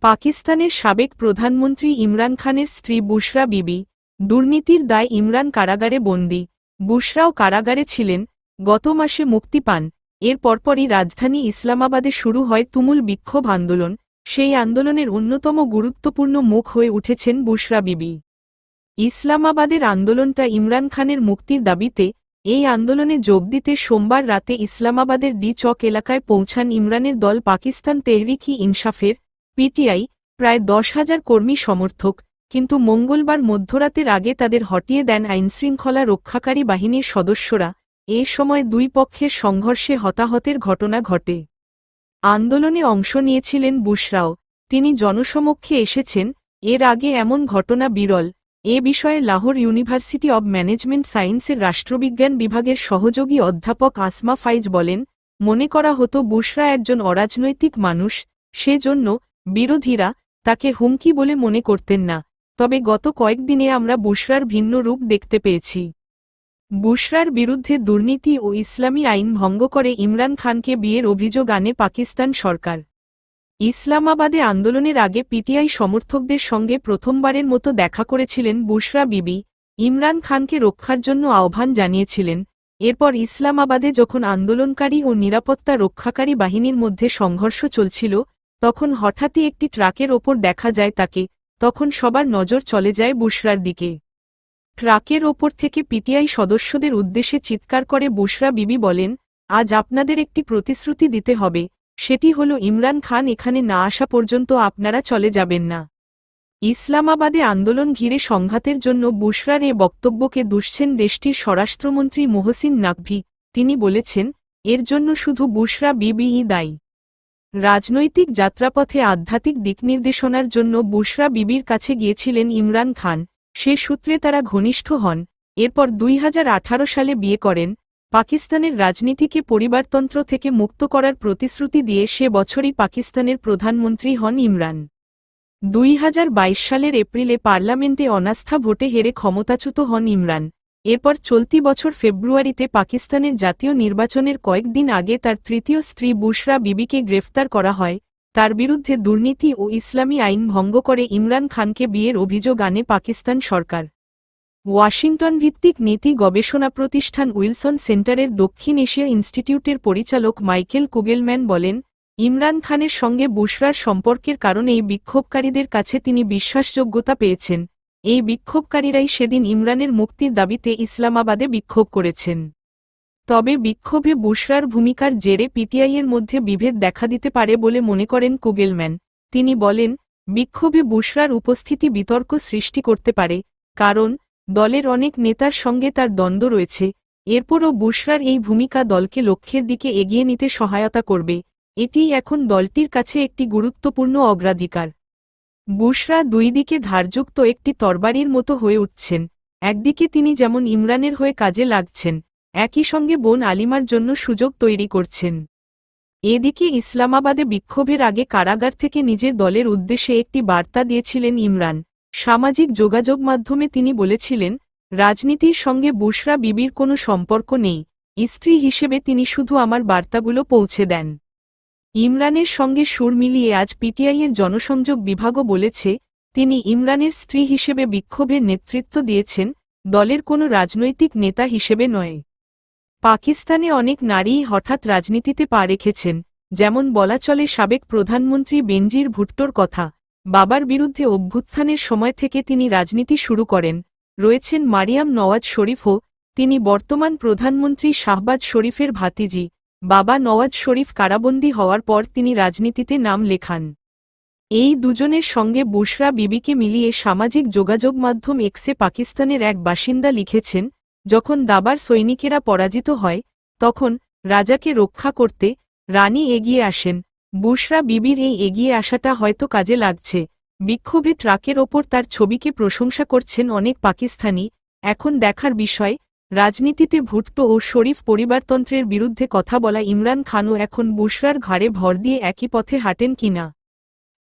পাকিস্তানের সাবেক প্রধানমন্ত্রী ইমরান খানের স্ত্রী বুশরা বিবি দুর্নীতির দায় ইমরান কারাগারে বন্দী। বুশরাও কারাগারে ছিলেন, গত মাসে মুক্তি পান। এর পরপরই রাজধানী ইসলামাবাদে শুরু হয় তুমুল বিক্ষোভ আন্দোলন। সেই আন্দোলনের অন্যতম গুরুত্বপূর্ণ মুখ হয়ে উঠেছেন বুশরা বিবি। ইসলামাবাদের আন্দোলনটা ইমরান খানের মুক্তির দাবিতে। এই আন্দোলনে যোগ দিতে সোমবার রাতে ইসলামাবাদের ডি চক এলাকায় পৌঁছান ইমরানের দল পাকিস্তান তেহরিক-ই-ইনসাফের পিটিআই প্রায় 10,000 কর্মী সমর্থক, কিন্তু মঙ্গলবার মধ্যরাতের আগে তাদের হটিয়ে দেন আইনশৃঙ্খলা রক্ষাকারী বাহিনীর সদস্যরা। এ সময় দুই পক্ষের সংঘর্ষে হতাহতের ঘটনা ঘটে। আন্দোলনে অংশ নিয়েছিলেন বুশরাও। তিনি জনসমক্ষে এসেছেন। এর আগে এমন ঘটনা বিরল। এ বিষয়ে লাহোর ইউনিভার্সিটি অব ম্যানেজমেন্ট সায়েন্সের রাষ্ট্রবিজ্ঞান বিভাগের সহযোগী অধ্যাপক আসমা ফাইজ বলেন, মনে করা হতো বুশরা একজন অরাজনৈতিক মানুষ, সেজন্য বিরোধীরা তাকে হুমকি বলে মনে করতেন না। তবে গত কয়েকদিনে আমরা বুশরার ভিন্ন রূপ দেখতে পেয়েছি। বুশরার বিরুদ্ধে দুর্নীতি ও ইসলামী আইন ভঙ্গ করে ইমরান খানকে বিয়ের অভিযোগ আনে পাকিস্তান সরকার। ইসলামাবাদে আন্দোলনের আগে পিটিআই সমর্থকদের সঙ্গে প্রথমবারের মতো দেখা করেছিলেন বুশরা বিবি। ইমরান খানকে রক্ষার জন্য আহ্বান জানিয়েছিলেন। এরপর ইসলামাবাদে যখন আন্দোলনকারী ও নিরাপত্তা রক্ষাকারী বাহিনীর মধ্যে সংঘর্ষ চলছিল, তখন হঠাৎই একটি ট্রাকের ওপর দেখা যায় তাকে। তখন সবার নজর চলে যায় বুশরার দিকে। ট্রাকের ওপর থেকে পিটিআই সদস্যদের উদ্দেশ্যে চিৎকার করে বুশরা বিবি বলেন, আজ আপনাদের একটি প্রতিশ্রুতি দিতে হবে, সেটি হল ইমরান খান এখানে না আসা পর্যন্ত আপনারা চলে যাবেন না। ইসলামাবাদে আন্দোলন ঘিরে সংঘাতের জন্য বুশরার এ বক্তব্যকে দুষছেন দেশটির স্বরাষ্ট্রমন্ত্রী মোহসিন নাকভি। তিনি বলেছেন, এর জন্য শুধু বুশরা বিবিই দায়ী। রাজনৈতিক যাত্রাপথে আধ্যাত্মিক দিকনির্দেশনার জন্য বুশরা বিবির কাছে গিয়েছিলেন ইমরান খান। সে সূত্রে তারা ঘনিষ্ঠ হন। এরপর 2018 সালে বিয়ে করেন। পাকিস্তানের রাজনীতিকে পরিবারতন্ত্র থেকে মুক্ত করার প্রতিশ্রুতি দিয়ে সে বছরই পাকিস্তানের প্রধানমন্ত্রী হন ইমরান। 2022 সালের এপ্রিলে পার্লামেন্টে অনাস্থা ভোটে হেরে ক্ষমতাচ্যুত হন ইমরান। এরপর চলতি বছর ফেব্রুয়ারিতে পাকিস্তানের জাতীয় নির্বাচনের কয়েকদিন আগে তার তৃতীয় স্ত্রী বুশরা বিবিকে গ্রেফতার করা হয়। তার বিরুদ্ধে দুর্নীতি ও ইসলামী আইন ভঙ্গ করে ইমরান খানকে বিয়ের অভিযোগ আনে পাকিস্তান সরকার। ওয়াশিংটন ভিত্তিক নীতি গবেষণা প্রতিষ্ঠান উইলসন সেন্টারের দক্ষিণ এশিয়া ইনস্টিটিউটের পরিচালক মাইকেল কুগেলম্যান বলেন, ইমরান খানের সঙ্গে বুশরার সম্পর্কের কারণেই বিক্ষোভকারীদের কাছে তিনি বিশ্বাসযোগ্যতা পেয়েছেন। এই বিক্ষোভকারীরাই সেদিন ইমরানের মুক্তির দাবিতে ইসলামাবাদে বিক্ষোভ করেছেন। তবে বিক্ষোভে বুশরার ভূমিকার জেরে পিটিআইয়ের মধ্যে বিভেদ দেখা দিতে পারে বলে মনে করেন কুগেলম্যান। তিনি বলেন, বিক্ষোভে বুশরার উপস্থিতি বিতর্ক সৃষ্টি করতে পারে, কারণ দলের অনেক নেতার সঙ্গে তার দ্বন্দ্ব রয়েছে। এরপরও বুশরার এই ভূমিকা দলকে লক্ষ্যের দিকে এগিয়ে নিতে সহায়তা করবে। এটিই এখন দলটির কাছে একটি গুরুত্বপূর্ণ অগ্রাধিকার। বুশরা দুই দিকে ধারযুক্ত একটি তরবারির মতো হয়ে উঠছেন। একদিকে তিনি যেমন ইমরানের হয়ে কাজে লাগছেন, একই সঙ্গে বোন আলিমার জন্য সুযোগ তৈরি করছেন। এদিকে ইসলামাবাদে বিক্ষোভের আগে কারাগার থেকে নিজের দলের উদ্দেশ্যে একটি বার্তা দিয়েছিলেন ইমরান। সামাজিক যোগাযোগ মাধ্যমে তিনি বলেছিলেন, রাজনীতির সঙ্গে বুশরা বিবির কোনো সম্পর্ক নেই। স্ত্রী হিসেবে তিনি শুধু আমার বার্তাগুলো পৌঁছে দেন। ইমরানের সঙ্গে সুর মিলিয়ে আজ পিটিআইয়ের জনসংযোগ বিভাগও বলেছে, তিনি ইমরানের স্ত্রী হিসেবে বিক্ষোভের নেতৃত্ব দিয়েছেন, দলের কোনো রাজনৈতিক নেতা হিসেবে নয়। পাকিস্তানে অনেক নারীই হঠাৎ রাজনীতিতে পা রেখেছেন, যেমন বলা চলে সাবেক প্রধানমন্ত্রী বেনজির ভুট্টোর কথা। বাবার বিরুদ্ধে অভ্যুত্থানের সময় থেকে তিনি রাজনীতি শুরু করেন। রয়েছেন মারিয়াম নওয়াজ শরীফও। তিনি বর্তমান প্রধানমন্ত্রী শাহবাজ শরীফের ভাতিজি। বাবা নওয়াজ শরীফ কারাবন্দী হওয়ার পর তিনি রাজনীতিতে নাম লেখান। এই দুজনের সঙ্গে বুশরা বিবিকে মিলিয়ে সামাজিক যোগাযোগ মাধ্যম এক্সে পাকিস্তানের এক বাসিন্দা লিখেছেন, যখন দাবার সৈনিকেরা পরাজিত হয়, তখন রাজাকে রক্ষা করতে রানী এগিয়ে আসেন। বুশরা বিবির এই এগিয়ে আসাটা হয়তো কাজে লাগছে। বিক্ষোভে ট্রাকের ওপর তার ছবিকে প্রশংসা করছেন অনেক পাকিস্তানি। এখন দেখার বিষয়, রাজনীতিতে ভুট্টো ও শরীফ পরিবারতন্ত্রের বিরুদ্ধে কথা বলা ইমরান খানও এখন বুশরার ঘাড়ে ভর দিয়ে একই পথে হাঁটেন কিনা।